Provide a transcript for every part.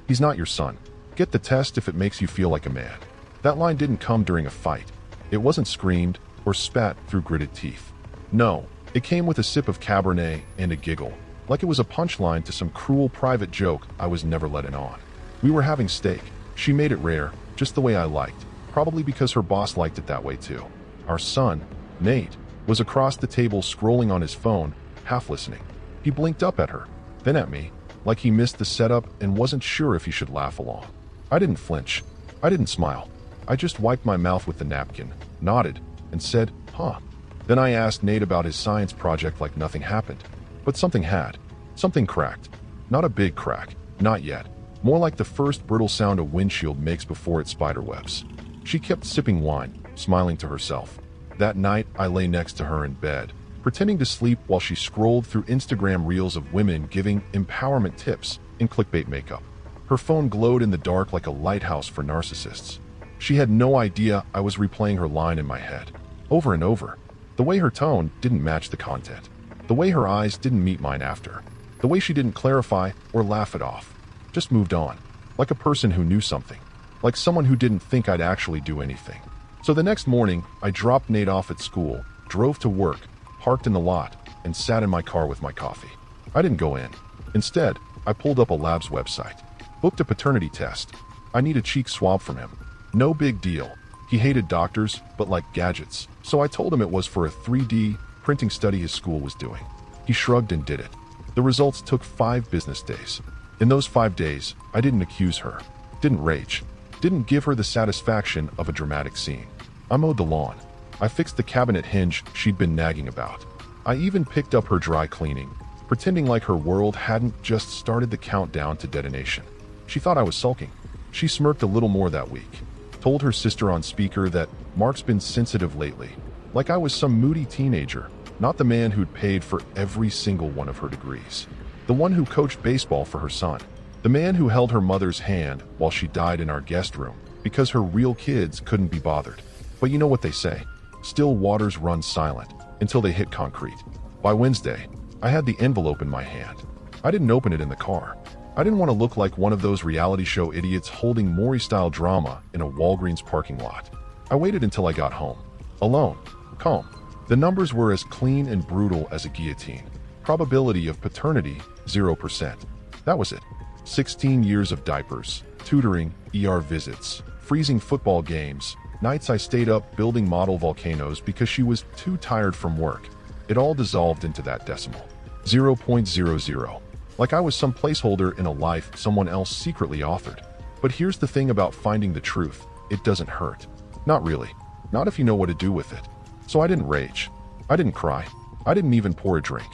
He's not your son. Get the test if it makes you feel like a man. That line didn't come during a fight. It wasn't screamed or spat through gritted teeth. No, it came with a sip of Cabernet and a giggle, like it was a punchline to some cruel private joke I was never letting on. We were having steak. She made it rare, just the way I liked, probably because her boss liked it that way too. Our son, Nate, was across the table scrolling on his phone, half listening. He blinked up at her, then at me, like he missed the setup and wasn't sure if he should laugh along. I didn't flinch. I didn't smile. I just wiped my mouth with the napkin, nodded, and said, huh. Then I asked Nate about his science project like nothing happened. But something had. Something cracked. Not a big crack. Not yet. More like the first brittle sound a windshield makes before it spiderwebs. She kept sipping wine, smiling to herself. That night, I lay next to her in bed, pretending to sleep while she scrolled through Instagram reels of women giving empowerment tips in clickbait makeup. Her phone glowed in the dark like a lighthouse for narcissists. She had no idea I was replaying her line in my head, over and over. The way her tone didn't match the content. The way her eyes didn't meet mine after. The way she didn't clarify or laugh it off. Just moved on. Like a person who knew something. Like someone who didn't think I'd actually do anything. So the next morning, I dropped Nate off at school, drove to work, parked in the lot, and sat in my car with my coffee. I didn't go in. Instead, I pulled up a lab's website. Booked a paternity test. I need a cheek swab from him. No big deal. He hated doctors, but liked gadgets. So I told him it was for a 3D printing study his school was doing. He shrugged and did it. The results took 5 business days. In those 5 days, I didn't accuse her. Didn't rage. Didn't give her the satisfaction of a dramatic scene. I mowed the lawn. I fixed the cabinet hinge she'd been nagging about. I even picked up her dry cleaning, pretending like her world hadn't just started the countdown to detonation. She thought I was sulking. She smirked a little more that week. Told her sister on speaker that Mark's been sensitive lately, like I was some moody teenager, not the man who'd paid for every single one of her degrees. The one who coached baseball for her son. The man who held her mother's hand while she died in our guest room because her real kids couldn't be bothered. But you know what they say, still waters run silent until they hit concrete. By Wednesday, I had the envelope in my hand. I didn't open it in the car. I didn't want to look like one of those reality show idiots holding Maury-style drama in a Walgreens parking lot. I waited until I got home. Alone. Calm. The numbers were as clean and brutal as a guillotine. Probability of paternity, 0%. That was it. 16 years of diapers, tutoring, ER visits, freezing football games, nights I stayed up building model volcanoes because she was too tired from work. It all dissolved into that decimal. 0.00. Like I was some placeholder in a life someone else secretly authored. But here's the thing about finding the truth. It doesn't hurt. Not really. Not if you know what to do with it. So I didn't rage. I didn't cry. I didn't even pour a drink.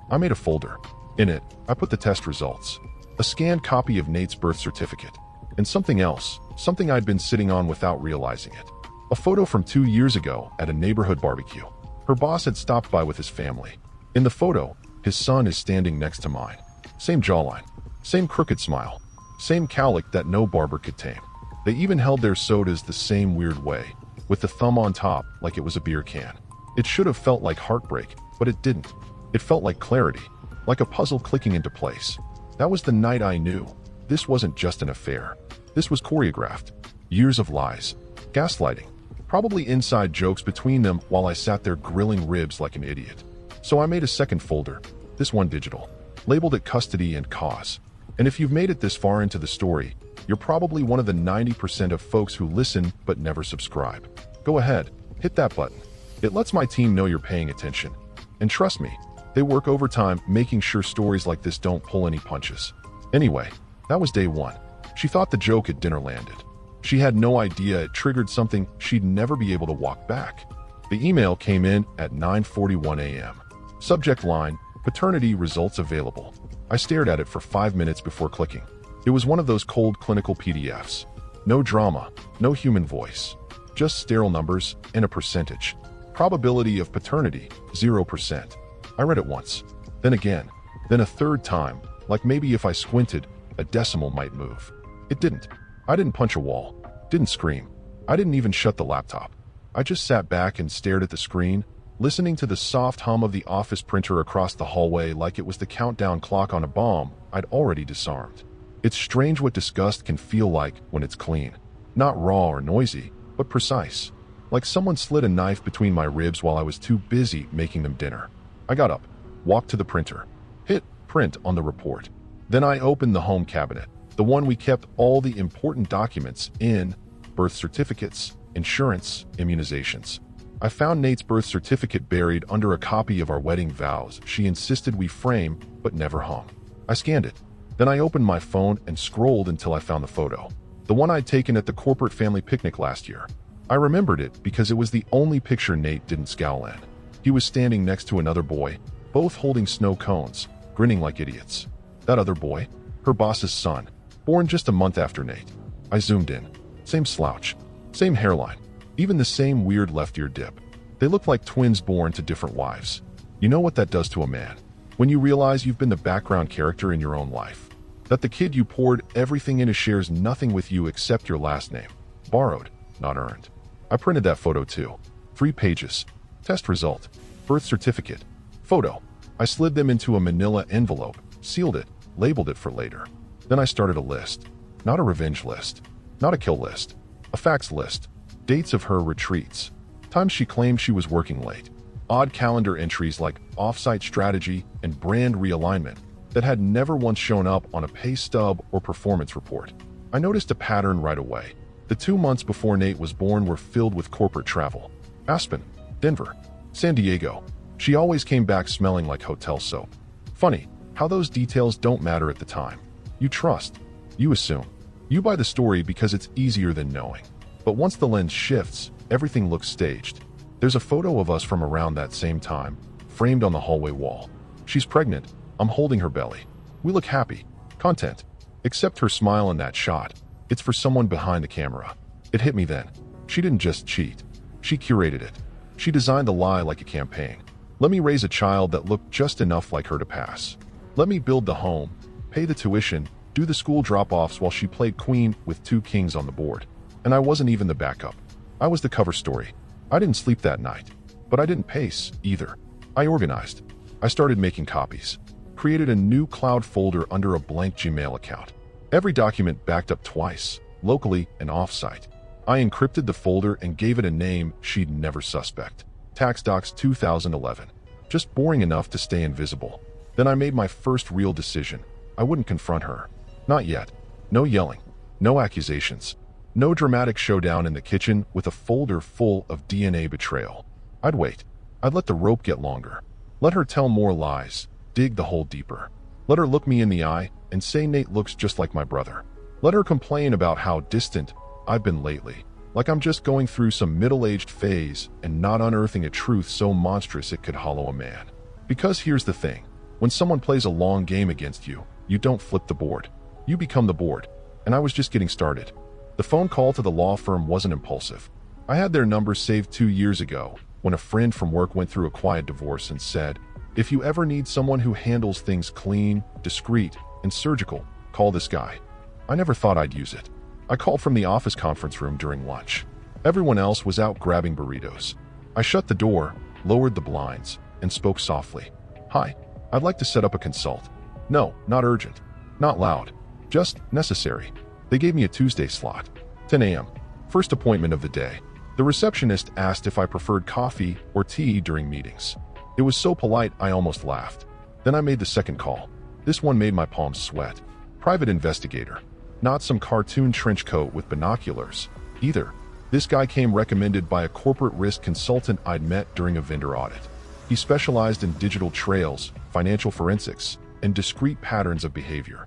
I made a folder. In it, I put the test results. A scanned copy of Nate's birth certificate. And something else. Something I'd been sitting on without realizing it. A photo from 2 years ago at a neighborhood barbecue. Her boss had stopped by with his family. In the photo, his son is standing next to mine. Same jawline, same crooked smile, same cowlick that no barber could tame. They even held their sodas the same weird way, with the thumb on top like it was a beer can. It should have felt like heartbreak, but it didn't. It felt like clarity, like a puzzle clicking into place. That was the night I knew. This wasn't just an affair. This was choreographed. Years of lies, gaslighting, probably inside jokes between them while I sat there grilling ribs like an idiot. So I made a second folder, this one digital. Labeled it custody and cause. And if you've made it this far into the story, you're probably one of the 90% of folks who listen but never subscribe. Go ahead, hit that button. It lets my team know you're paying attention. And trust me, they work overtime making sure stories like this don't pull any punches. Anyway, that was day 1. She thought the joke at dinner landed. She had no idea it triggered something she'd never be able to walk back. The email came in at 9:41 a.m. Subject line, paternity results available. I stared at it for 5 minutes before clicking. It was one of those cold clinical PDFs. No drama, no human voice. Just sterile numbers and a percentage. Probability of paternity, 0%. I read it once, then again, then a third time, like maybe if I squinted, a decimal might move. It didn't. I didn't punch a wall, didn't scream. I didn't even shut the laptop. I just sat back and stared at the screen, listening to the soft hum of the office printer across the hallway like it was the countdown clock on a bomb I'd already disarmed. It's strange what disgust can feel like when it's clean. Not raw or noisy, but precise. Like someone slid a knife between my ribs while I was too busy making them dinner. I got up, walked to the printer, hit print on the report. Then I opened the home cabinet, the one we kept all the important documents in: birth certificates, insurance, immunizations. I found Nate's birth certificate buried under a copy of our wedding vows she insisted we frame but never hung. I scanned it. Then I opened my phone and scrolled until I found the photo. The one I'd taken at the corporate family picnic last year. I remembered it because it was the only picture Nate didn't scowl in. He was standing next to another boy, both holding snow cones, grinning like idiots. That other boy, her boss's son, born just a month after Nate. I zoomed in. Same slouch, same hairline, even the same weird left ear dip. They looked like twins born to different wives. You know what that does to a man? When you realize you've been the background character in your own life. That the kid you poured everything into shares nothing with you except your last name. Borrowed, not earned. I printed that photo too. 3 pages. Test result. Birth certificate. Photo. I slid them into a manila envelope, sealed it, labeled it for later. Then I started a list. Not a revenge list. Not a kill list. A facts list. Dates of her retreats. Times she claimed she was working late. Odd calendar entries like off-site strategy and brand realignment that had never once shown up on a pay stub or performance report. I noticed a pattern right away. The 2 months before Nate was born were filled with corporate travel. Aspen, Denver, San Diego. She always came back smelling like hotel soap. Funny how those details don't matter at the time. You trust. You assume. You buy the story because it's easier than knowing. But once the lens shifts, everything looks staged. There's a photo of us from around that same time, framed on the hallway wall. She's pregnant. I'm holding her belly. We look happy. Content. Except her smile in that shot. It's for someone behind the camera. It hit me then. She didn't just cheat. She curated it. She designed the lie like a campaign. Let me raise a child that looked just enough like her to pass. Let me build the home, pay the tuition, do the school drop-offs while she played queen with 2 kings on the board. And I wasn't even the backup. I was the cover story. I didn't sleep that night. But I didn't pace, either. I organized. I started making copies. Created a new cloud folder under a blank Gmail account. Every document backed up twice, locally and off-site. I encrypted the folder and gave it a name she'd never suspect. Tax Docs 2011. Just boring enough to stay invisible. Then I made my first real decision. I wouldn't confront her. Not yet. No yelling. No accusations. No dramatic showdown in the kitchen with a folder full of DNA betrayal. I'd wait. I'd let the rope get longer. Let her tell more lies. Dig the hole deeper. Let her look me in the eye and say Nate looks just like my brother. Let her complain about how distant I've been lately. Like I'm just going through some middle-aged phase and not unearthing a truth so monstrous it could hollow a man. Because here's the thing. When someone plays a long game against you, you don't flip the board. You become the board. And I was just getting started. The phone call to the law firm wasn't impulsive. I had their number saved 2 years ago when a friend from work went through a quiet divorce and said, "If you ever need someone who handles things clean, discreet, and surgical, call this guy." I never thought I'd use it. I called from the office conference room during lunch. Everyone else was out grabbing burritos. I shut the door, lowered the blinds, and spoke softly. "Hi, I'd like to set up a consult." No, not urgent. Not loud. Just necessary. They gave me a Tuesday slot. 10 a.m. First appointment of the day. The receptionist asked if I preferred coffee or tea during meetings. It was so polite I almost laughed. Then I made the second call. This one made my palms sweat. Private investigator. Not some cartoon trench coat with binoculars, either. This guy came recommended by a corporate risk consultant I'd met during a vendor audit. He specialized in digital trails, financial forensics, and discrete patterns of behavior.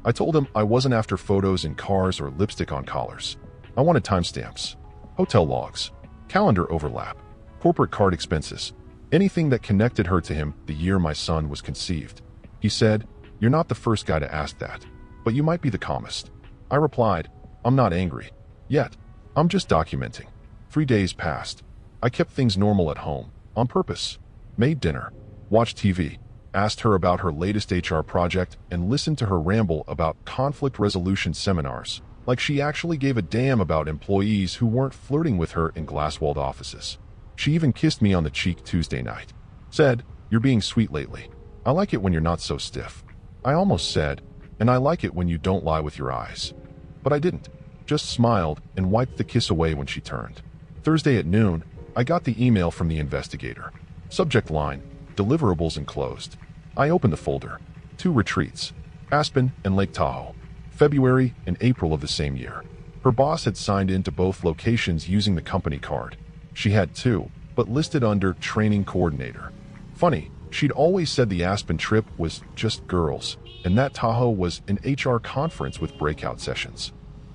I told him I wasn't after photos in cars or lipstick on collars. I wanted timestamps, hotel logs, calendar overlap, corporate card expenses, anything that connected her to him the year my son was conceived. He said, "You're not the first guy to ask that, but you might be the calmest." I replied, "I'm not angry. Yet. I'm just documenting." 3 days passed. I kept things normal at home, on purpose. Made dinner, watched TV, asked her about her latest HR project, and listened to her ramble about conflict resolution seminars, like she actually gave a damn about employees who weren't flirting with her in glass-walled offices. She even kissed me on the cheek Tuesday night. Said, "You're being sweet lately. I like it when you're not so stiff." I almost said, and I like it when you don't lie with your eyes. But I didn't. Just smiled and wiped the kiss away when she turned. Thursday at noon, I got the email from the investigator. Subject line, deliverables enclosed. I opened the folder. 2 retreats, Aspen and Lake Tahoe, February and April of the same year. Her boss had signed into both locations using the company card. She had 2, but listed under training coordinator. Funny, she'd always said the Aspen trip was just girls, and that Tahoe was an HR conference with breakout sessions.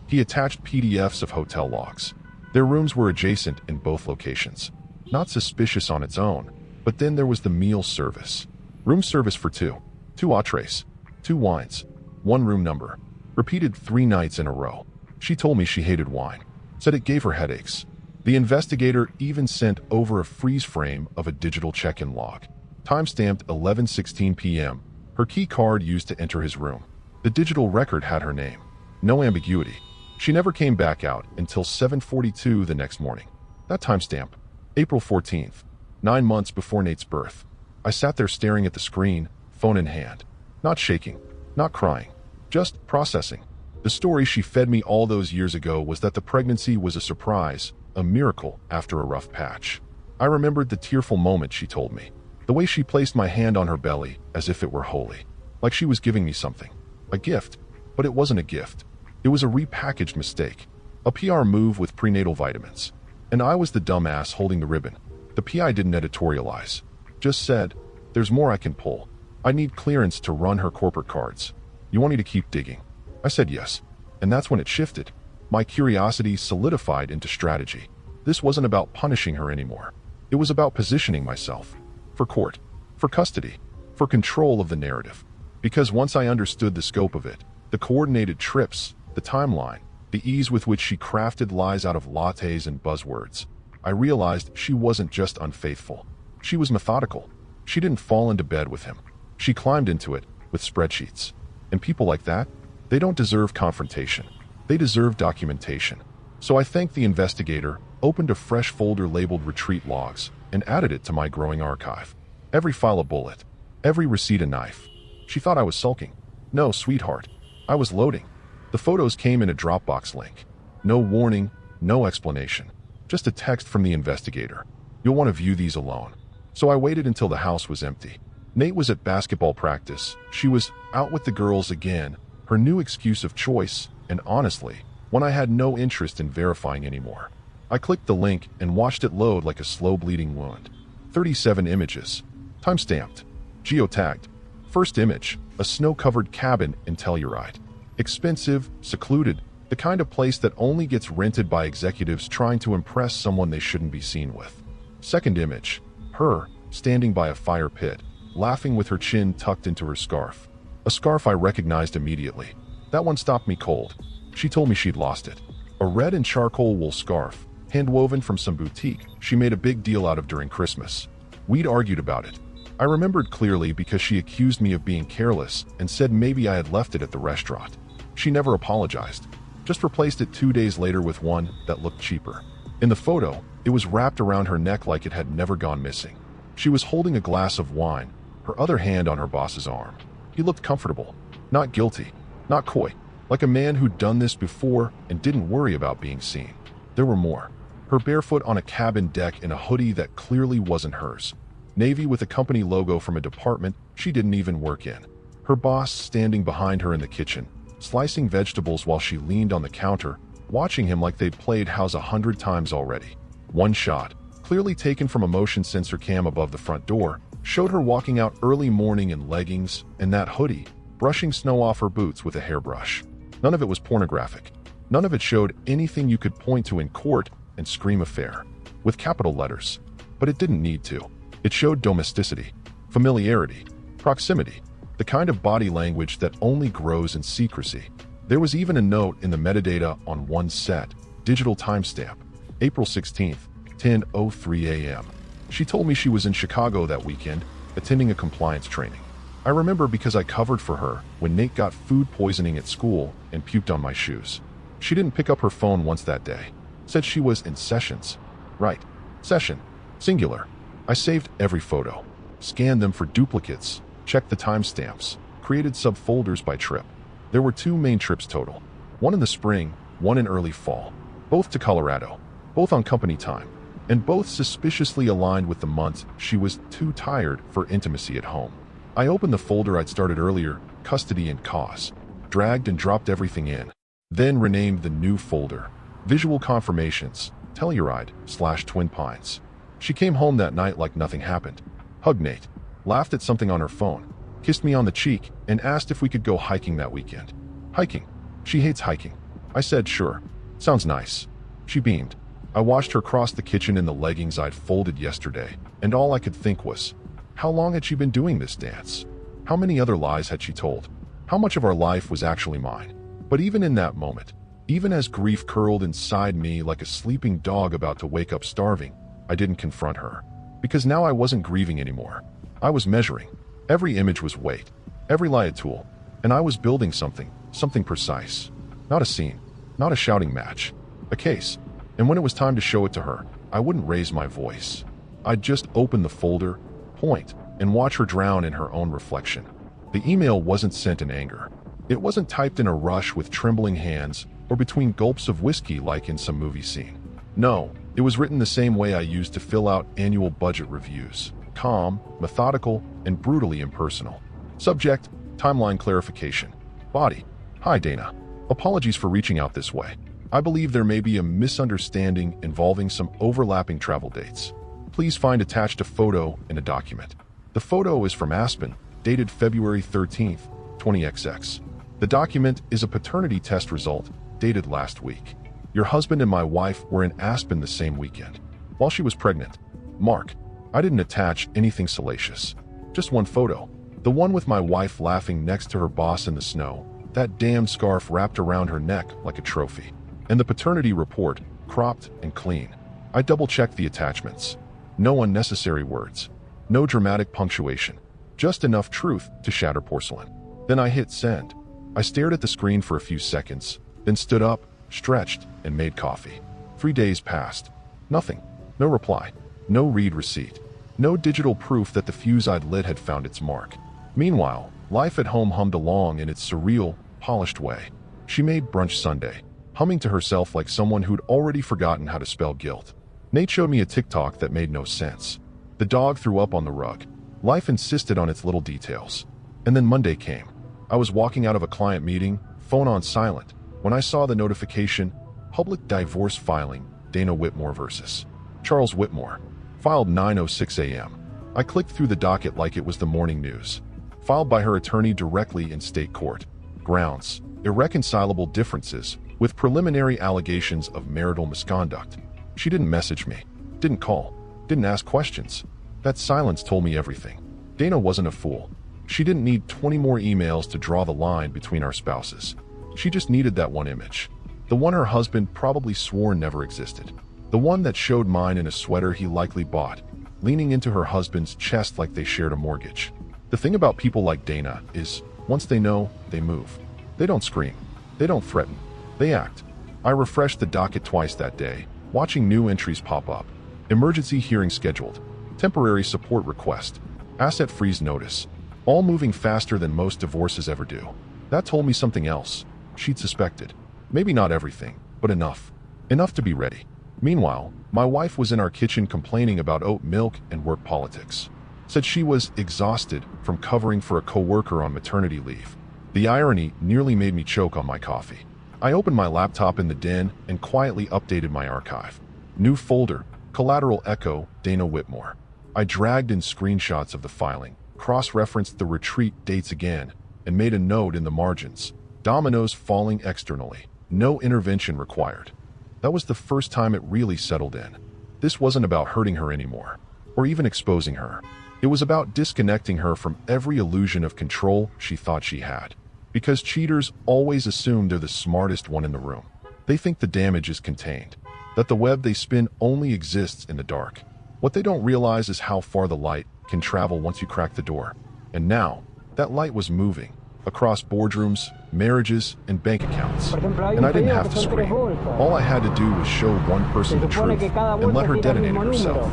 He attached PDFs of hotel logs. Their rooms were adjacent in both locations. Not suspicious on its own, but then there was the meal service. Room service for 2. 2 entrees, 2 wines, 1 room number. Repeated 3 nights in a row. She told me she hated wine. Said it gave her headaches. The investigator even sent over a freeze frame of a digital check-in log. Timestamped 11:16 p.m. Her key card used to enter his room. The digital record had her name. No ambiguity. She never came back out until 7:42 the next morning. That timestamp, April 14th, 9 months before Nate's birth. I sat there staring at the screen, phone in hand. Not shaking, not crying, just processing. The story she fed me all those years ago was that the pregnancy was a surprise, a miracle after a rough patch. I remembered the tearful moment she told me. The way she placed my hand on her belly as if it were holy. Like she was giving me something. A gift. But it wasn't a gift. It was a repackaged mistake. A PR move with prenatal vitamins. And I was the dumbass holding the ribbon. The PI didn't editorialize. Just said, there's more I can pull. I need clearance to run her corporate cards. You want me to keep digging? I said yes. And that's when it shifted. My curiosity solidified into strategy. This wasn't about punishing her anymore. It was about positioning myself. For court. For custody. For control of the narrative. Because once I understood the scope of it, the coordinated trips, the timeline, the ease with which she crafted lies out of lattes and buzzwords, I realized she wasn't just unfaithful. She was methodical. She didn't fall into bed with him. She climbed into it with spreadsheets. And people like that, they don't deserve confrontation. They deserve documentation. So I thanked the investigator, opened a fresh folder labeled retreat logs, and added it to my growing archive. Every file a bullet. Every receipt a knife. She thought I was sulking. No, sweetheart. I was loading. The photos came in a Dropbox link. No warning, no explanation. Just a text from the investigator. You'll want to view these alone. So I waited until the house was empty. Nate was at basketball practice. She was out with the girls again, her new excuse of choice, and honestly, one I had no interest in verifying anymore. I clicked the link and watched it load like a slow bleeding wound. 37 images. Timestamped. Geotagged. First image, a snow-covered cabin in Telluride. Expensive, secluded, the kind of place that only gets rented by executives trying to impress someone they shouldn't be seen with. Second image, her, standing by a fire pit, laughing with her chin tucked into her scarf. A scarf I recognized immediately. That one stopped me cold. She told me she'd lost it. A red and charcoal wool scarf, hand-woven from some boutique she made a big deal out of during Christmas. We'd argued about it. I remembered clearly because she accused me of being careless and said maybe I had left it at the restaurant. She never apologized, just replaced it 2 days later with one that looked cheaper. In the photo, it was wrapped around her neck like it had never gone missing. She was holding a glass of wine, her other hand on her boss's arm. He looked comfortable, not guilty, not coy, like a man who'd done this before and didn't worry about being seen. There were more. Her barefoot on a cabin deck in a hoodie that clearly wasn't hers. Navy with a company logo from a department she didn't even work in. Her boss standing behind her in the kitchen, slicing vegetables while she leaned on the counter, watching him like they'd played House 100 times already. One shot, clearly taken from a motion sensor cam above the front door, showed her walking out early morning in leggings and that hoodie, brushing snow off her boots with a hairbrush. None of it was pornographic. None of it showed anything you could point to in court and scream affair, with capital letters. But it didn't need to. It showed domesticity, familiarity, proximity, the kind of body language that only grows in secrecy. There was even a note in the metadata on one set, digital timestamp, April 16th, 10:03 a.m. She told me she was in Chicago that weekend, attending a compliance training. I remember because I covered for her when Nate got food poisoning at school and puked on my shoes. She didn't pick up her phone once that day. Said she was in sessions. Right. Session. Singular. I saved every photo, scanned them for duplicates, checked the timestamps, created subfolders by trip. There were 2 main trips total. One in the spring, one in early fall. Both to Colorado. Both on company time. And both suspiciously aligned with the months she was too tired for intimacy at home. I opened the folder I'd started earlier, Custody and Cause. Dragged and dropped everything in. Then renamed the new folder. Visual Confirmations. Telluride/Twin Pines. She came home that night like nothing happened. Hugged Nate. Laughed at something on her phone. Kissed me on the cheek and asked if we could go hiking that weekend. Hiking. She hates hiking. I said sure. Sounds nice. She beamed. I watched her cross the kitchen in the leggings I'd folded yesterday, and all I could think was, how long had she been doing this dance? How many other lies had she told? How much of our life was actually mine? But even in that moment, even as grief curled inside me like a sleeping dog about to wake up starving, I didn't confront her. Because now I wasn't grieving anymore. I was measuring. Every image was weight. Every lie a tool. And I was building something precise. Not a scene. Not a shouting match. A case. And when it was time to show it to her, I wouldn't raise my voice. I'd just open the folder, point, and watch her drown in her own reflection. The email wasn't sent in anger. It wasn't typed in a rush with trembling hands or between gulps of whiskey like in some movie scene. No, it was written the same way I used to fill out annual budget reviews. Calm, methodical, and brutally impersonal. Subject, timeline clarification. Body, hi Dana. Apologies for reaching out this way. I believe there may be a misunderstanding involving some overlapping travel dates. Please find attached a photo and a document. The photo is from Aspen, dated February 13th, 20XX. The document is a paternity test result, dated last week. Your husband and my wife were in Aspen the same weekend. While she was pregnant. Mark, I didn't attach anything salacious. Just one photo. The one with my wife laughing next to her boss in the snow, that damned scarf wrapped around her neck like a trophy. And the paternity report, cropped and clean. I double-checked the attachments. No unnecessary words. No dramatic punctuation. Just enough truth to shatter porcelain. Then I hit send. I stared at the screen for a few seconds, then stood up, stretched, and made coffee. 3 days passed. Nothing. No reply. No read receipt. No digital proof that the fuse I'd lit had found its mark. Meanwhile, life at home hummed along in its surreal, polished way. She made brunch Sunday, humming to herself like someone who'd already forgotten how to spell guilt. Nate showed me a TikTok that made no sense. The dog threw up on the rug. Life insisted on its little details. And then Monday came. I was walking out of a client meeting, phone on silent, when I saw the notification, Public Divorce Filing, Dana Whitmore versus Charles Whitmore. Filed 9:06 a.m. I clicked through the docket like it was the morning news. Filed by her attorney directly in state court. Grounds, irreconcilable differences, with preliminary allegations of marital misconduct. She didn't message me, didn't call, didn't ask questions. That silence told me everything. Dana wasn't a fool. She didn't need 20 more emails to draw the line between our spouses. She just needed that one image. The one her husband probably swore never existed. The one that showed mine in a sweater he likely bought, leaning into her husband's chest like they shared a mortgage. The thing about people like Dana is, once they know, they move. They don't scream. They don't threaten. They act. I refreshed the docket twice that day, watching new entries pop up. Emergency hearing scheduled. Temporary support request. Asset freeze notice. All moving faster than most divorces ever do. That told me something else. She'd suspected. Maybe not everything, but enough. Enough to be ready. Meanwhile, my wife was in our kitchen complaining about oat milk and work politics. Said she was exhausted from covering for a coworker on maternity leave. The irony nearly made me choke on my coffee. I opened my laptop in the den and quietly updated my archive. New folder, Collateral Echo, Dana Whitmore. I dragged in screenshots of the filing, cross-referenced the retreat dates again, and made a note in the margins. Dominoes falling externally. No intervention required. That was the first time it really settled in. This wasn't about hurting her anymore, or even exposing her. It was about disconnecting her from every illusion of control she thought she had. Because cheaters always assume they're the smartest one in the room. They think the damage is contained, that the web they spin only exists in the dark. What they don't realize is how far the light can travel once you crack the door. And now, that light was moving, across boardrooms, marriages, and bank accounts. And I didn't have to scream. All I had to do was show one person the truth and let her detonate it herself.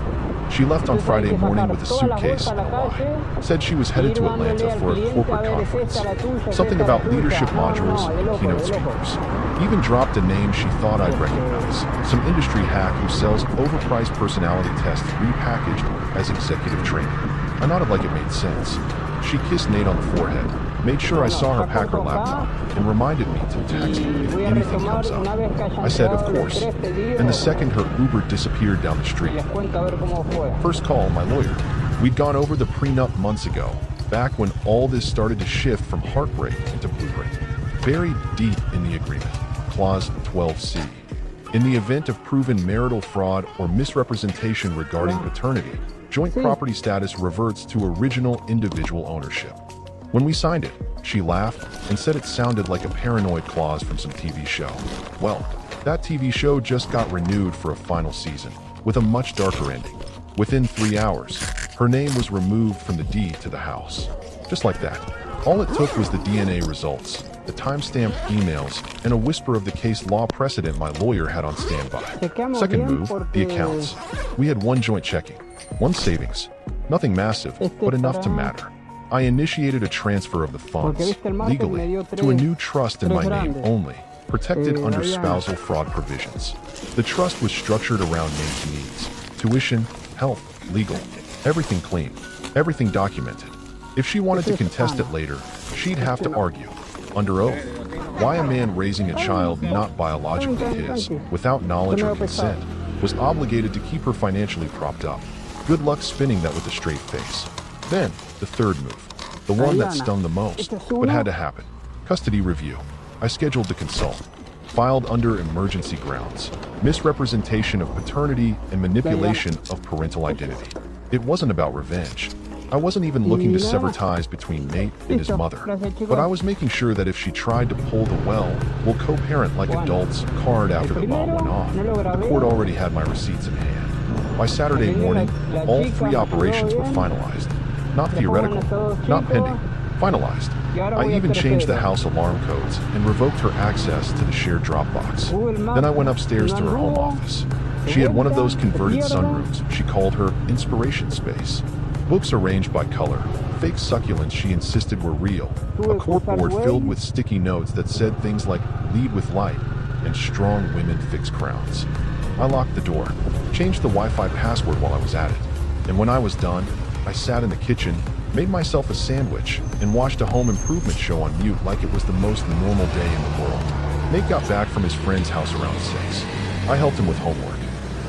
She left on Friday morning with a suitcase and a lie. Said she was headed to Atlanta for a corporate conference. Something about leadership modules and keynote speakers. Even dropped a name she thought I'd recognize. Some industry hack who sells overpriced personality tests repackaged as executive training. I nodded like it made sense. She kissed Nate on the forehead, made sure I saw her pack her laptop, and reminded me to text if anything comes up. I said, of course. And the second her Uber disappeared down the street. First call, my lawyer. We'd gone over the prenup months ago, back when all this started to shift from heartbreak into blueprint. Buried deep in the agreement. Clause 12C. In the event of proven marital fraud or misrepresentation regarding paternity, joint property status reverts to original individual ownership. When we signed it, she laughed and said it sounded like a paranoid clause from some TV show. Well, that TV show just got renewed for a final season, with a much darker ending. Within 3 hours, her name was removed from the deed to the house. Just like that. All it took was the DNA results, the time-stamped emails, and a whisper of the case law precedent my lawyer had on standby. Second move, the accounts. We had one joint checking, one savings. Nothing massive, but enough to matter. I initiated a transfer of the funds, legally, to a new trust in my name only, protected under spousal fraud provisions. The trust was structured around Nate's needs. Tuition, health, legal, everything clean, everything documented. If she wanted to contest it later, she'd have to argue, under oath, why a man raising a child not biologically his, without knowledge or consent, was obligated to keep her financially propped up. Good luck spinning that with a straight face. Then, the third move, the one that stung the most, but had to happen. Custody review. I scheduled to consult. Filed under emergency grounds. Misrepresentation of paternity and manipulation of parental identity. It wasn't about revenge. I wasn't even looking to sever ties between Nate and his mother, but I was making sure that if she tried to pull the we'll co-parent like adults card after the mom went off. The court already had my receipts in hand. By Saturday morning, all 3 operations were finalized. Not theoretical, not pending, finalized. I even changed the house alarm codes and revoked her access to the shared Dropbox. Then I went upstairs to her home office. She had one of those converted sunrooms she called her inspiration space. Books arranged by color, fake succulents she insisted were real, a corkboard filled with sticky notes that said things like lead with light and strong women fix crowns. I locked the door, changed the Wi-Fi password while I was at it, and when I was done, I sat in the kitchen, made myself a sandwich, and watched a home improvement show on mute like it was the most normal day in the world. Nate got back from his friend's house around 6. I helped him with homework.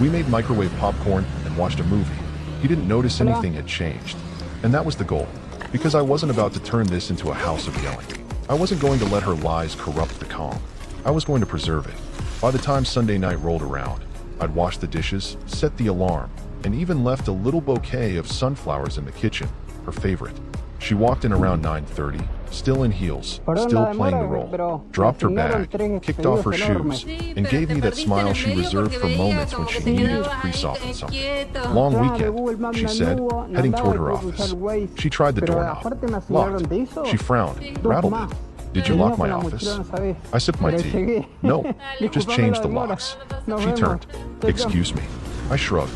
We made microwave popcorn and watched a movie. He didn't notice anything had changed. And that was the goal, because I wasn't about to turn this into a house of yelling. I wasn't going to let her lies corrupt the calm. I was going to preserve it. By the time Sunday night rolled around, I'd washed the dishes, set the alarm, and even left a little bouquet of sunflowers in the kitchen, her favorite. She walked in around 9:30, still in heels, still playing the role, dropped her bag, kicked off her shoes, and gave me that smile she reserved for moments when she needed to crease off in something. Long weekend, she said, heading toward her office. She tried the doorknob. Locked. She frowned, rattled it. Did you lock my office? I sipped my tea. No, just changed the locks. She turned. Excuse me. I shrugged.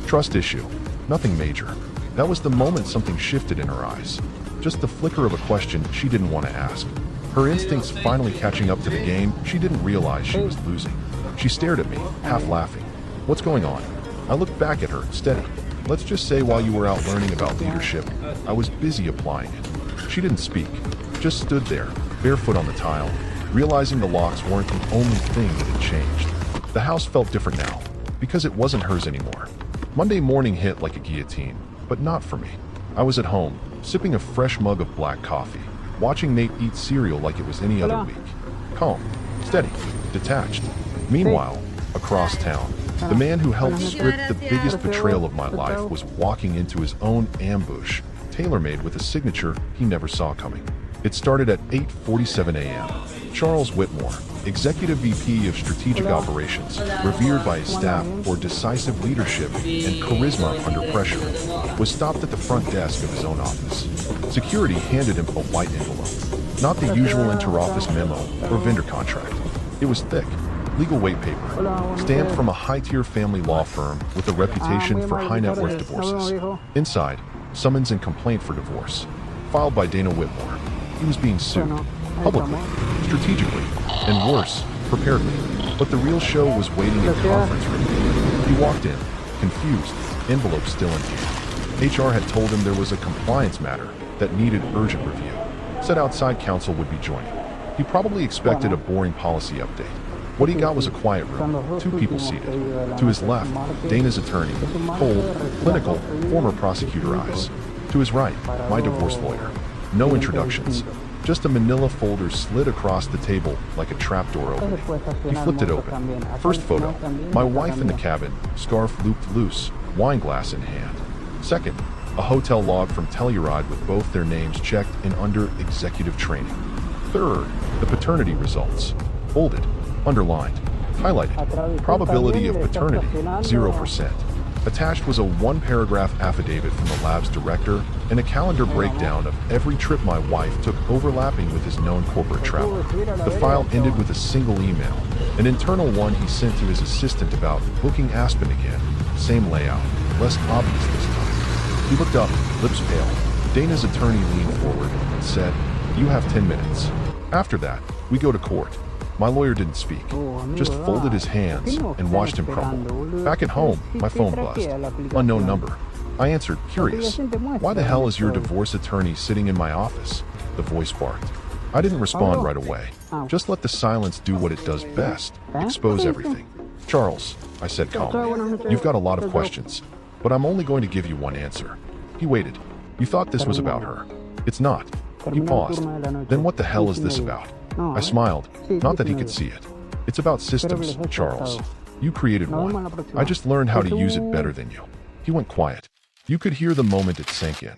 Trust issue. Nothing major. That was the moment something shifted in her eyes. Just the flicker of a question she didn't want to ask. Her instincts finally catching up to the game she didn't realize she was losing. She stared at me, half laughing. What's going on? I looked back at her, steady. Let's just say while you were out learning about leadership, I was busy applying it. She didn't speak, just stood there, barefoot on the tile, realizing the locks weren't the only thing that had changed. The house felt different now, because it wasn't hers anymore. Monday morning hit like a guillotine, but not for me. I was at home, sipping a fresh mug of black coffee, watching Nate eat cereal like it was any other week. Calm, steady, detached. Meanwhile, across town, the man who helped script the biggest betrayal of my life was walking into his own ambush, tailor-made with a signature he never saw coming. It started at 8:47 a.m. Charles Whitmore, Executive VP of Strategic Operations, revered by his staff for decisive leadership and charisma under pressure, was stopped at the front desk of his own office. Security handed him a white envelope, not the usual inter-office memo or vendor contract. It was thick, Legal weight paper, stamped from a high-tier family law firm with a reputation for high-net-worth divorces. Inside, summons and complaint for divorce, filed by Dana Whitmore. He was being sued, publicly, strategically, and worse, preparedly. But the real show was waiting in the conference room. He walked in, confused, envelope still in hand. HR had told him there was a compliance matter that needed urgent review. Said outside counsel would be joining. He probably expected a boring policy update. What he got was a quiet room, 2 people seated. To his left, Dana's attorney, cold, clinical, former prosecutor eyes. To his right, my divorce lawyer. No introductions. Just a manila folder slid across the table like a trapdoor opening. He flipped it open. First photo, my wife in the cabin, scarf looped loose, wine glass in hand. Second, a hotel log from Telluride with both their names checked and under executive training. Third, the paternity results. Bolded, underlined, highlighted. Probability of paternity, 0%. Attached was a 1-paragraph affidavit from the lab's director and a calendar breakdown of every trip my wife took overlapping with his known corporate travel. The file ended with a single email, an internal one he sent to his assistant about booking Aspen again. Same layout, less obvious this time. He looked up, lips pale. Dana's attorney leaned forward and said, "You have 10 minutes. After that, we go to court." My lawyer didn't speak, just folded his hands and watched him crumble. Back at home, my phone buzzed. Unknown number. I answered, curious. "Why the hell is your divorce attorney sitting in my office?" The voice barked. I didn't respond right away. Just let the silence do what it does best, expose everything. "Charles," I said calmly, "you've got a lot of questions, but I'm only going to give you one answer." He waited. "You thought this was about her. It's not." He paused. "Then what the hell is this about?" I smiled, not that he could see it. "It's about systems, Charles. You created one. I just learned how to use it better than you." He went quiet. You could hear the moment it sank in.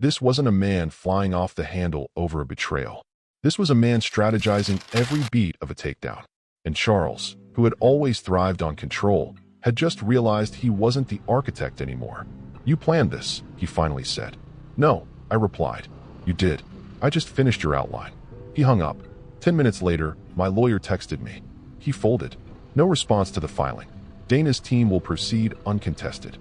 This wasn't a man flying off the handle over a betrayal. This was a man strategizing every beat of a takedown. And Charles, who had always thrived on control, had just realized he wasn't the architect anymore. "You planned this," he finally said. "No," I replied. "You did. I just finished your outline." He hung up. 10 minutes later, my lawyer texted me. He folded. No response to the filing. Dana's team will proceed uncontested.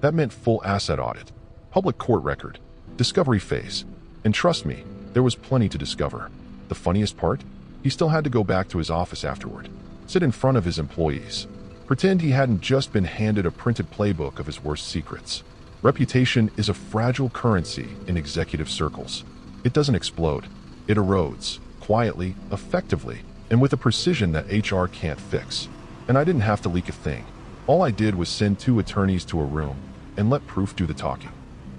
That meant full asset audit, public court record, discovery phase. And trust me, there was plenty to discover. The funniest part? He still had to go back to his office afterward, sit in front of his employees, pretend he hadn't just been handed a printed playbook of his worst secrets. Reputation is a fragile currency in executive circles. It doesn't explode. It erodes. Quietly, effectively, and with a precision that HR can't fix. And I didn't have to leak a thing. All I did was send 2 attorneys to a room and let proof do the talking.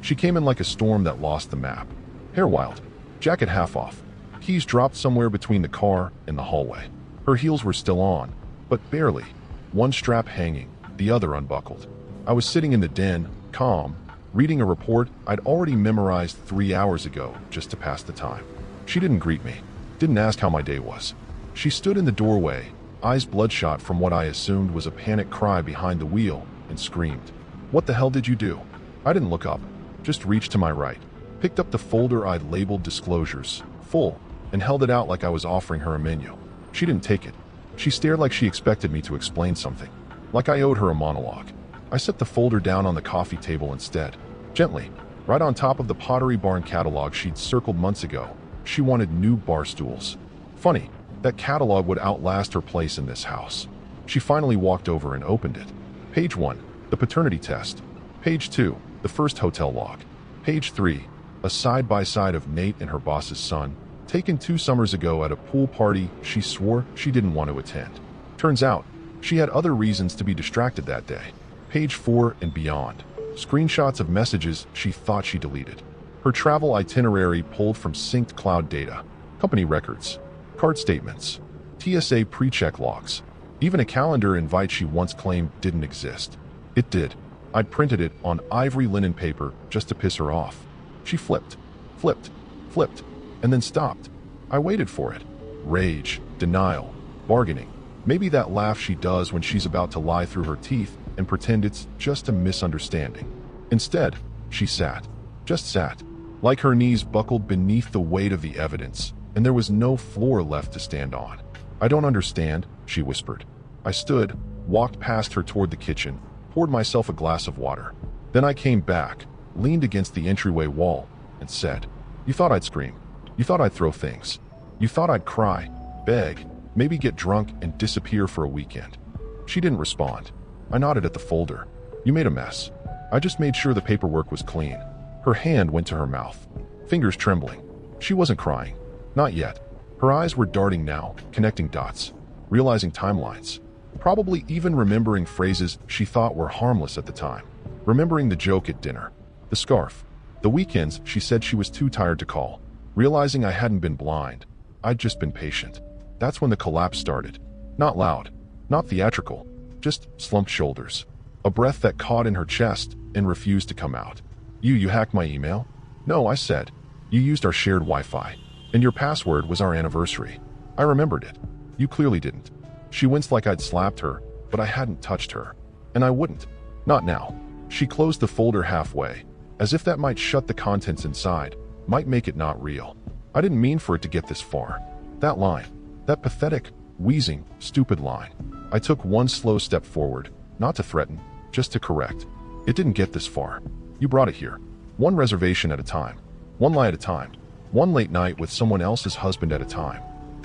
She came in like a storm that lost the map. Hair wild, jacket half off, keys dropped somewhere between the car and the hallway. Her heels were still on, but barely. One strap hanging, the other unbuckled. I was sitting in the den, calm, reading a report I'd already memorized 3 hours ago just to pass the time. She didn't greet me. Didn't ask how my day was. She stood in the doorway, eyes bloodshot from what I assumed was a panic cry behind the wheel, and screamed. "What the hell did you do?" I didn't look up, just reached to my right, picked up the folder I'd labeled disclosures, full, and held it out like I was offering her a menu. She didn't take it. She stared like she expected me to explain something, like I owed her a monologue. I set the folder down on the coffee table instead, gently, right on top of the Pottery Barn catalog she'd circled months ago. She wanted new bar stools. Funny, that catalog would outlast her place in this house. She finally walked over and opened it. Page 1, the paternity test. Page 2, the first hotel log. Page 3, a side-by-side of Nate and her boss's son, taken 2 summers ago at a pool party she swore she didn't want to attend. Turns out, she had other reasons to be distracted that day. Page 4 and beyond. Screenshots of messages she thought she deleted. Her travel itinerary pulled from synced cloud data, company records, card statements, TSA pre-check logs, even a calendar invite she once claimed didn't exist. It did. I'd printed it on ivory linen paper just to piss her off. She flipped, flipped, flipped, and then stopped. I waited for it. Rage, denial, bargaining. Maybe that laugh she does when she's about to lie through her teeth and pretend it's just a misunderstanding. Instead, she sat. Just sat. Like her knees buckled beneath the weight of the evidence, and there was no floor left to stand on. "I don't understand," she whispered. I stood, walked past her toward the kitchen, poured myself a glass of water. Then I came back, leaned against the entryway wall, and said, "You thought I'd scream. You thought I'd throw things. You thought I'd cry, beg, maybe get drunk and disappear for a weekend." She didn't respond. I nodded at the folder. "You made a mess. I just made sure the paperwork was clean." Her hand went to her mouth, fingers trembling. She wasn't crying. Not yet. Her eyes were darting now, connecting dots, realizing timelines, probably even remembering phrases she thought were harmless at the time, remembering the joke at dinner, the scarf, the weekends she said she was too tired to call, realizing I hadn't been blind, I'd just been patient. That's when the collapse started. Not loud, not theatrical, just slumped shoulders, a breath that caught in her chest and refused to come out. You hacked my email?" "No," I said. "You used our shared Wi-Fi, and your password was our anniversary. I remembered it. You clearly didn't." She winced like I'd slapped her, but I hadn't touched her. And I wouldn't. Not now. She closed the folder halfway, as if that might shut the contents inside, might make it not real. I didn't mean for it to get this far. That line, that pathetic, wheezing, stupid line. I took one slow step forward, not to threaten, just to correct. It didn't get this far. You brought it here. One reservation at a time. One lie at a time. One late night with someone else's husband at a time.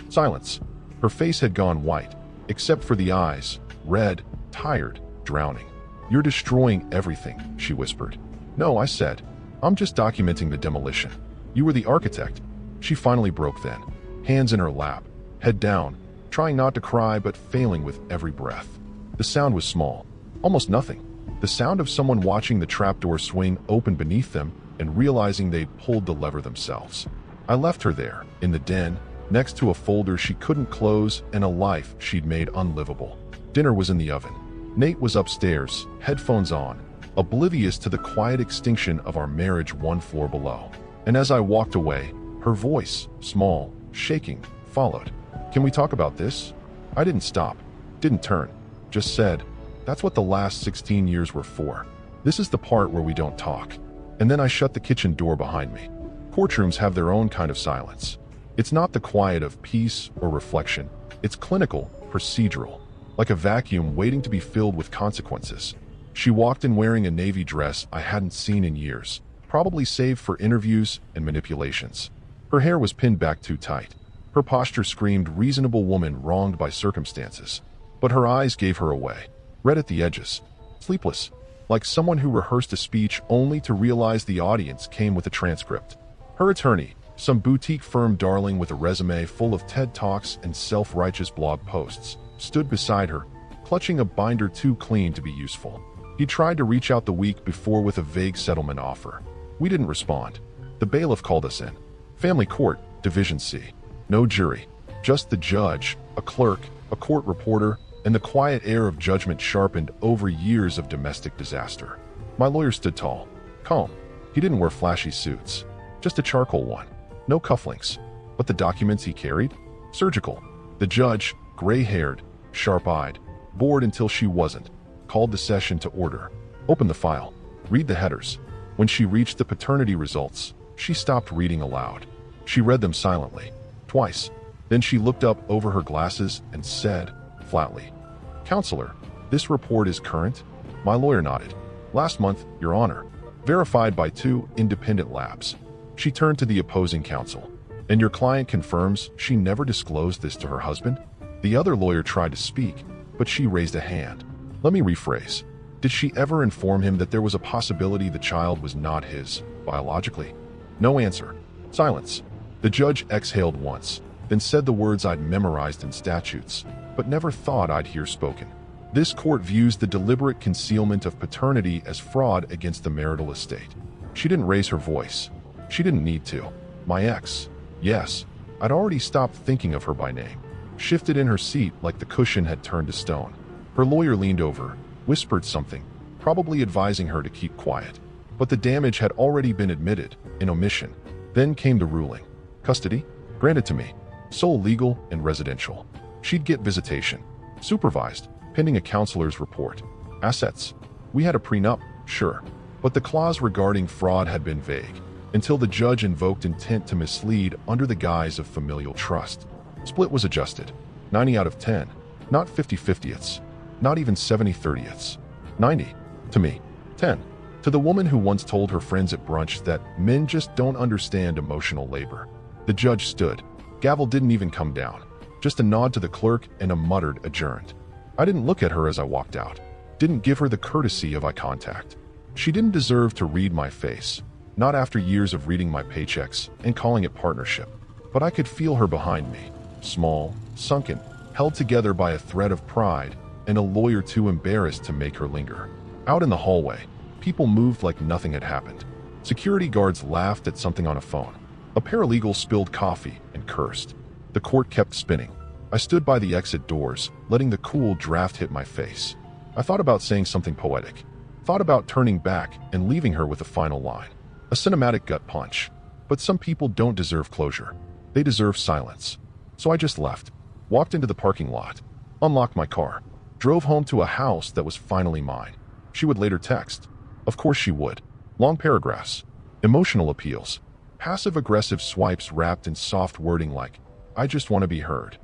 Silence. Her face had gone white, except for the eyes, red, tired, drowning. "You're destroying everything," she whispered. "No," I said. "I'm just documenting the demolition. You were the architect." She finally broke then, hands in her lap, head down, trying not to cry but failing with every breath. The sound was small, almost nothing. The sound of someone watching the trapdoor swing open beneath them and realizing they'd pulled the lever themselves. I left her there, in the den, next to a folder she couldn't close and a life she'd made unlivable. Dinner was in the oven. Nate was upstairs, headphones on, oblivious to the quiet extinction of our marriage one floor below. And as I walked away, her voice, small, shaking, followed. "Can we talk about this?" I didn't stop, didn't turn, just said, "That's what the last 16 years were for. This is the part where we don't talk." And then I shut the kitchen door behind me. Courtrooms have their own kind of silence. It's not the quiet of peace or reflection. It's clinical, procedural, like a vacuum waiting to be filled with consequences. She walked in wearing a navy dress I hadn't seen in years, probably saved for interviews and manipulations. Her hair was pinned back too tight. Her posture screamed reasonable woman wronged by circumstances. But her eyes gave her away. Red at the edges, sleepless, like someone who rehearsed a speech only to realize the audience came with a transcript. Her attorney, some boutique firm darling with a resume full of TED Talks and self-righteous blog posts, stood beside her, clutching a binder too clean to be useful. He tried to reach out the week before with a vague settlement offer. We didn't respond. The bailiff called us in. Family court, Division C. No jury, just the judge, a clerk, a court reporter, and the quiet air of judgment sharpened over years of domestic disaster. My lawyer stood tall, calm. He didn't wear flashy suits, just a charcoal one. No cufflinks. But the documents he carried? Surgical. The judge, gray-haired, sharp-eyed, bored until she wasn't, called the session to order. Open the file. Read the headers. When she reached the paternity results, she stopped reading aloud. She read them silently, twice. Then she looked up over her glasses and said, flatly, "Counselor, this report is current?" My lawyer nodded. "Last month, Your Honor. Verified by 2 independent labs." She turned to the opposing counsel. "And your client confirms she never disclosed this to her husband?" The other lawyer tried to speak, but she raised a hand. "Let me rephrase. Did she ever inform him that there was a possibility the child was not his, biologically?" No answer. Silence. The judge exhaled once, then said the words I'd memorized in statutes, but never thought I'd hear spoken. "This court views the deliberate concealment of paternity as fraud against the marital estate." She didn't raise her voice. She didn't need to. My ex. Yes, I'd already stopped thinking of her by name. Shifted in her seat like the cushion had turned to stone. Her lawyer leaned over, whispered something, probably advising her to keep quiet. But the damage had already been admitted, in omission. Then came the ruling. Custody? Granted to me. Sole legal and residential. She'd get visitation. Supervised, pending a counselor's report. Assets? We had a prenup, sure. But the clause regarding fraud had been vague, until the judge invoked intent to mislead under the guise of familial trust. Split was adjusted. 90 out of 10. Not 50/50ths. Not even 70/30ths. 90. To me. 10. To the woman who once told her friends at brunch that men just don't understand emotional labor. The judge stood. Gavel didn't even come down. Just a nod to the clerk and a muttered adjourned. I didn't look at her as I walked out. Didn't give her the courtesy of eye contact. She didn't deserve to read my face. Not after years of reading my paychecks and calling it partnership. But I could feel her behind me. Small, sunken, held together by a thread of pride, and a lawyer too embarrassed to make her linger. Out in the hallway, people moved like nothing had happened. Security guards laughed at something on a phone. A paralegal spilled coffee and cursed. The court kept spinning. I stood by the exit doors, letting the cool draft hit my face. I thought about saying something poetic. Thought about turning back and leaving her with a final line. A cinematic gut punch. But some people don't deserve closure. They deserve silence. So I just left. Walked into the parking lot. Unlocked my car. Drove home to a house that was finally mine. She would later text. Of course she would. Long paragraphs. Emotional appeals. Passive-aggressive swipes wrapped in soft wording like, I just want to be heard.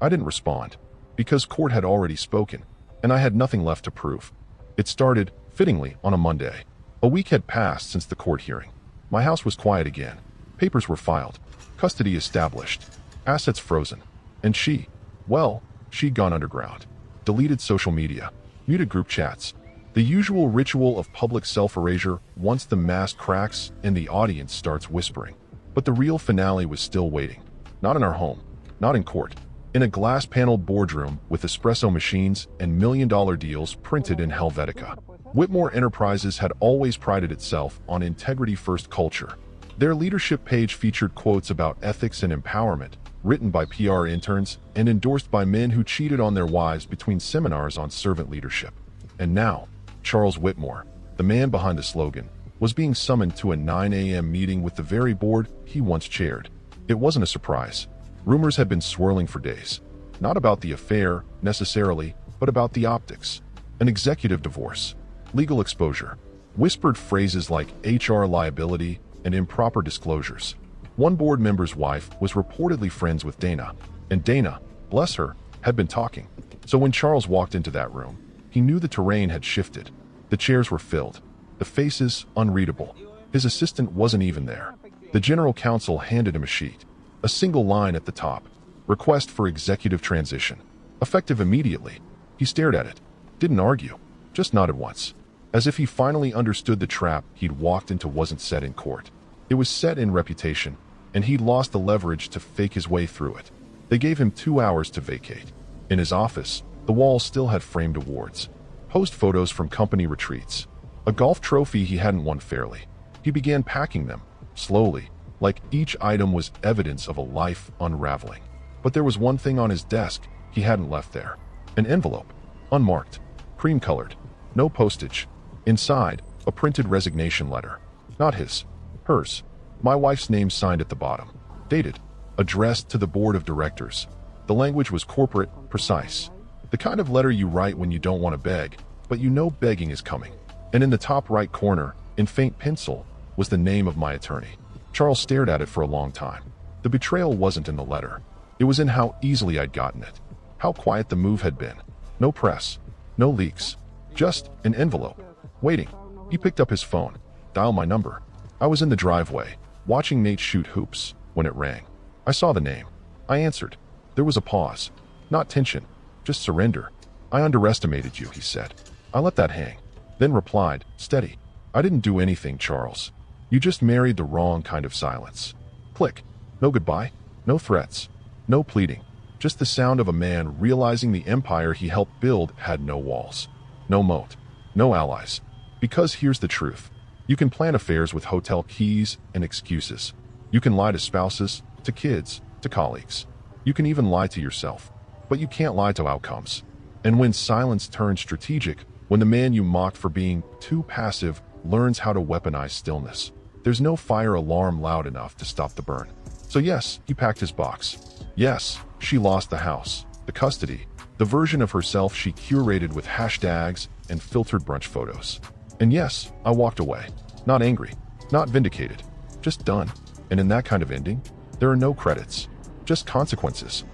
I didn't respond. Because court had already spoken, and I had nothing left to prove. It started, fittingly, on a Monday. A week had passed since the court hearing. My house was quiet again. Papers were filed. Custody established. Assets frozen. And she'd gone underground. Deleted social media. Muted group chats. The usual ritual of public self-erasure once the mask cracks and the audience starts whispering. But the real finale was still waiting. Not in our home. Not in court. In a glass-paneled boardroom with espresso machines and million-dollar deals printed in Helvetica. Whitmore Enterprises had always prided itself on integrity-first culture. Their leadership page featured quotes about ethics and empowerment, written by PR interns and endorsed by men who cheated on their wives between seminars on servant leadership. And now, Charles Whitmore, the man behind the slogan, was being summoned to a 9 a.m. meeting with the very board he once chaired. It wasn't a surprise. Rumors had been swirling for days. Not about the affair, necessarily, but about the optics. An executive divorce. Legal exposure. Whispered phrases like HR liability and improper disclosures. One board member's wife was reportedly friends with Dana, and Dana, bless her, had been talking. So when Charles walked into that room, he knew the terrain had shifted. The chairs were filled. The faces unreadable. His assistant wasn't even there. The general counsel handed him a sheet. A single line at the top. Request for executive transition. Effective immediately. He stared at it. Didn't argue. Just nodded once. As if he finally understood the trap he'd walked into wasn't set in court. It was set in reputation, and he'd lost the leverage to fake his way through it. They gave him 2 hours to vacate. In his office, the walls still had framed awards. Post photos from company retreats. A golf trophy he hadn't won fairly. He began packing them, slowly, like each item was evidence of a life unraveling. But there was one thing on his desk he hadn't left there. An envelope. Unmarked. Cream-colored. No postage. Inside, a printed resignation letter. Not his. Hers. My wife's name signed at the bottom. Dated. Addressed to the board of directors. The language was corporate, precise. The kind of letter you write when you don't want to beg, but you know begging is coming. And in the top right corner, in faint pencil, was the name of my attorney. Charles stared at it for a long time. The betrayal wasn't in the letter. It was in how easily I'd gotten it. How quiet the move had been. No press. No leaks. Just an envelope. Waiting. He picked up his phone. Dial my number. I was in the driveway, watching Nate shoot hoops, when it rang. I saw the name. I answered. There was a pause. Not tension. Just surrender. I underestimated you, he said. I let that hang. Then replied, steady. I didn't do anything, Charles. You just married the wrong kind of silence. Click. No goodbye. No threats. No pleading. Just the sound of a man realizing the empire he helped build had no walls. No moat. No allies. Because here's the truth. You can plan affairs with hotel keys and excuses. You can lie to spouses, to kids, to colleagues. You can even lie to yourself. But you can't lie to outcomes. And when silence turns strategic, when the man you mocked for being too passive learns how to weaponize stillness, there's no fire alarm loud enough to stop the burn. So yes, he packed his box. Yes, she lost the house, the custody, the version of herself she curated with hashtags and filtered brunch photos. And yes, I walked away. Not angry, not vindicated, just done. And in that kind of ending, there are no credits, just consequences.